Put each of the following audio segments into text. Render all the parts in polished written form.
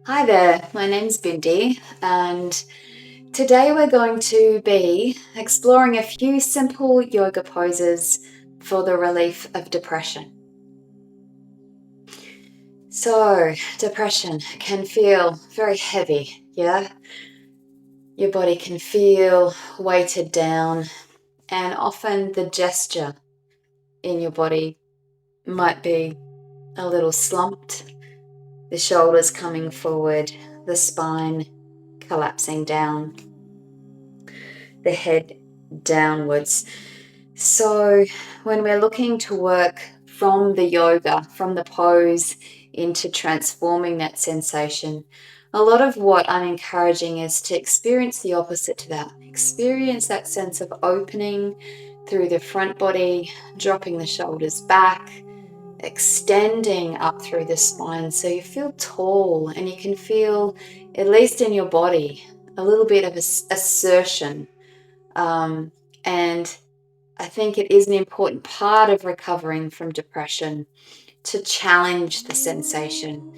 Hi there, my name's Bindi, and today we're going to be exploring a few simple yoga poses for the relief of depression. So, depression can feel very heavy, yeah? Your body can feel weighted down, and often the gesture in your body might be a little slumped, the shoulders coming forward, the spine collapsing down, the head downwards. So when we're looking to work from the yoga, from the pose into transforming that sensation, a lot of what I'm encouraging is to experience the opposite to that. Experience that sense of opening through the front body, dropping the shoulders back, extending up through the spine so you feel tall and you can feel, at least in your body, a little bit of assertion. And I think it is an important part of recovering from depression to challenge the sensation.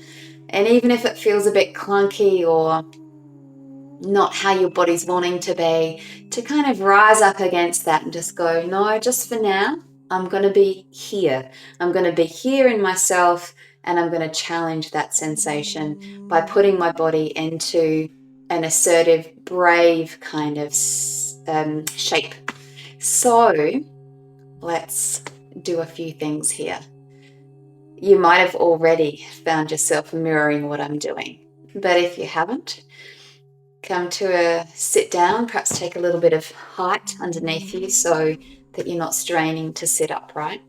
And even if it feels a bit clunky or not how your body's wanting to be, to kind of rise up against that and just go, no, just for now, I'm going to be here. I'm going to be here in myself, and I'm going to challenge that sensation by putting my body into an assertive, brave kind of shape. So let's do a few things here. You might have already found yourself mirroring what I'm doing, but if you haven't, come to a sit down, perhaps take a little bit of height underneath you so that you're not straining to sit upright.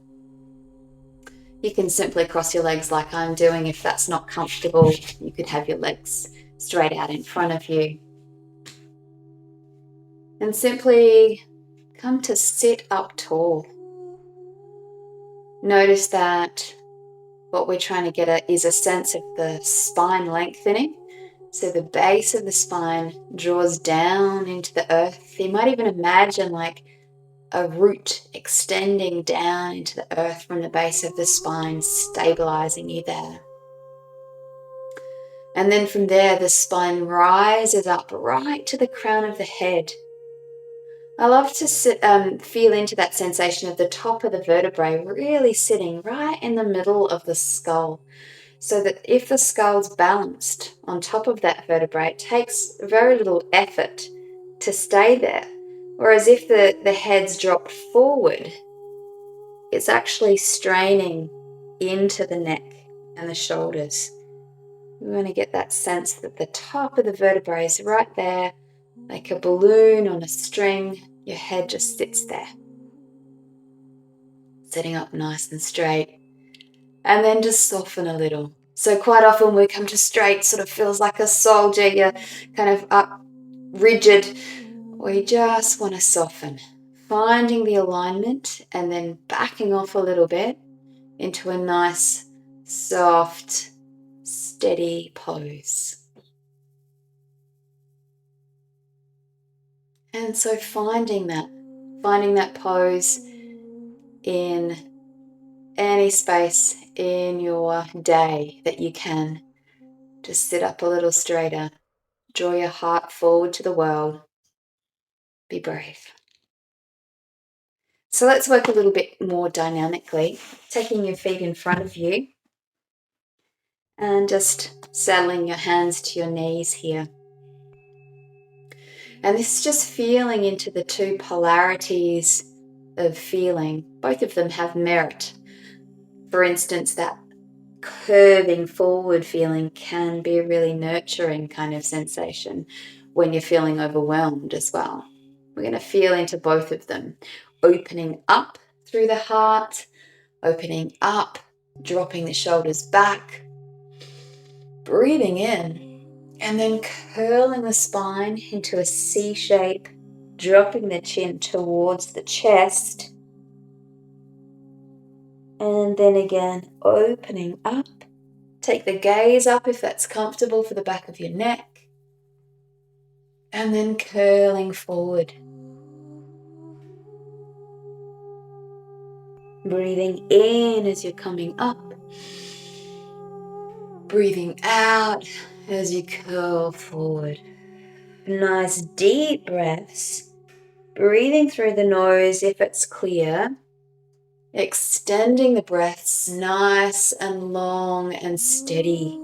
You can simply cross your legs like I'm doing. If that's not comfortable, you could have your legs straight out in front of you. And simply come to sit up tall. Notice that what we're trying to get at is a sense of the spine lengthening. So the base of the spine draws down into the earth. You might even imagine like a root extending down into the earth from the base of the spine, stabilizing you there. And then from there, the spine rises up right to the crown of the head. I love to feel into that sensation of the top of the vertebrae really sitting right in the middle of the skull. So that if the skull's balanced on top of that vertebrae, it takes very little effort to stay there. Whereas if the head's dropped forward, it's actually straining into the neck and the shoulders. We want to get that sense that the top of the vertebrae is right there, like a balloon on a string. Your head just sits there, sitting up nice and straight. And then just soften a little. So quite often we come to straight, sort of feels like a soldier, you're kind of up rigid. We just want to soften, finding the alignment and then backing off a little bit into a nice, soft, steady pose. And so finding that pose in any space in your day that you can. Just sit up a little straighter. Draw your heart forward to the world. Be brave. So let's work a little bit more dynamically, taking your feet in front of you and just settling your hands to your knees here. And this is just feeling into the two polarities of feeling. Both of them have merit. For instance, that curving forward feeling can be a really nurturing kind of sensation when you're feeling overwhelmed as well. We're going to feel into both of them, opening up through the heart, opening up, dropping the shoulders back, breathing in, and then curling the spine into a C shape, dropping the chin towards the chest, and then again opening up. Take the gaze up if that's comfortable for the back of your neck, and then curling forward. Breathing in as you're coming up, breathing out as you curl forward. Nice deep breaths. Breathing through the nose if it's clear. Extending the breaths nice and long and steady.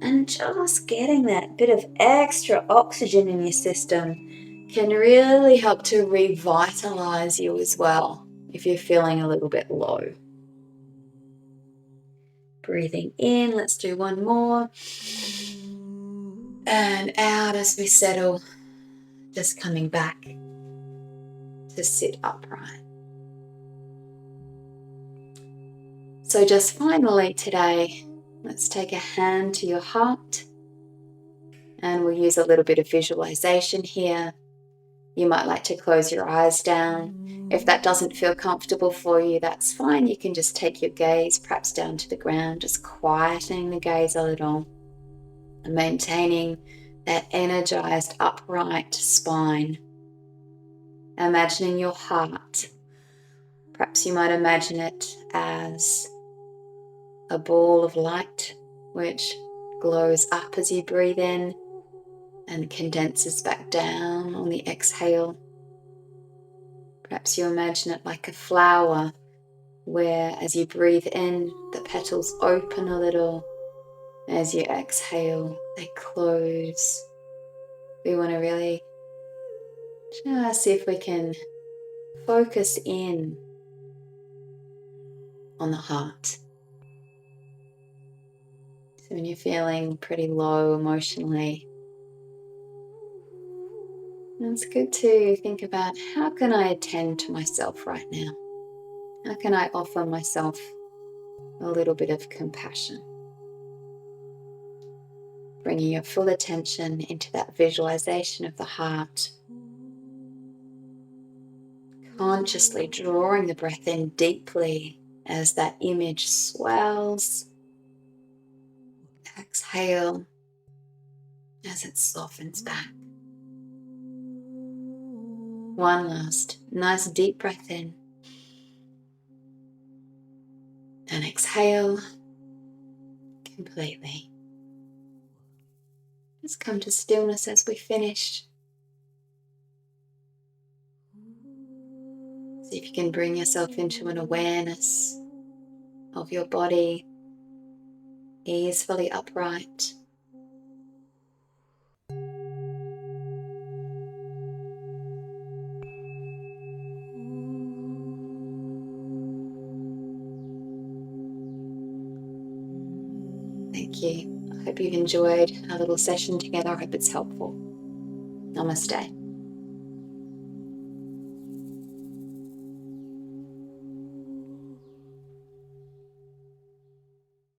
And just getting that bit of extra oxygen in your system can really help to revitalize you as well if you're feeling a little bit low. Breathing in, let's do one more. And out as we settle, just coming back to sit upright. So just finally today, let's take a hand to your heart, and we'll use a little bit of visualization here. You might like to close your eyes down. If that doesn't feel comfortable for you, that's fine. You can just take your gaze perhaps down to the ground, just quietening the gaze a little and maintaining that energized upright spine. Imagining your heart. Perhaps you might imagine it as a ball of light which glows up as you breathe in and condenses back down on the exhale. Perhaps you imagine it like a flower where as you breathe in, the petals open a little. As you exhale, they close. We want to really just see if we can focus in on the heart. So when you're feeling pretty low emotionally, it's good to think about, how can I attend to myself right now? How can I offer myself a little bit of compassion? Bringing your full attention into that visualization of the heart. Consciously drawing the breath in deeply as that image swells. Exhale as it softens back. One last nice deep breath in. And exhale completely. Just come to stillness as we finish. See if you can bring yourself into an awareness of your body, easily upright. Thank you. I hope you've enjoyed our little session together. I hope it's helpful. Namaste.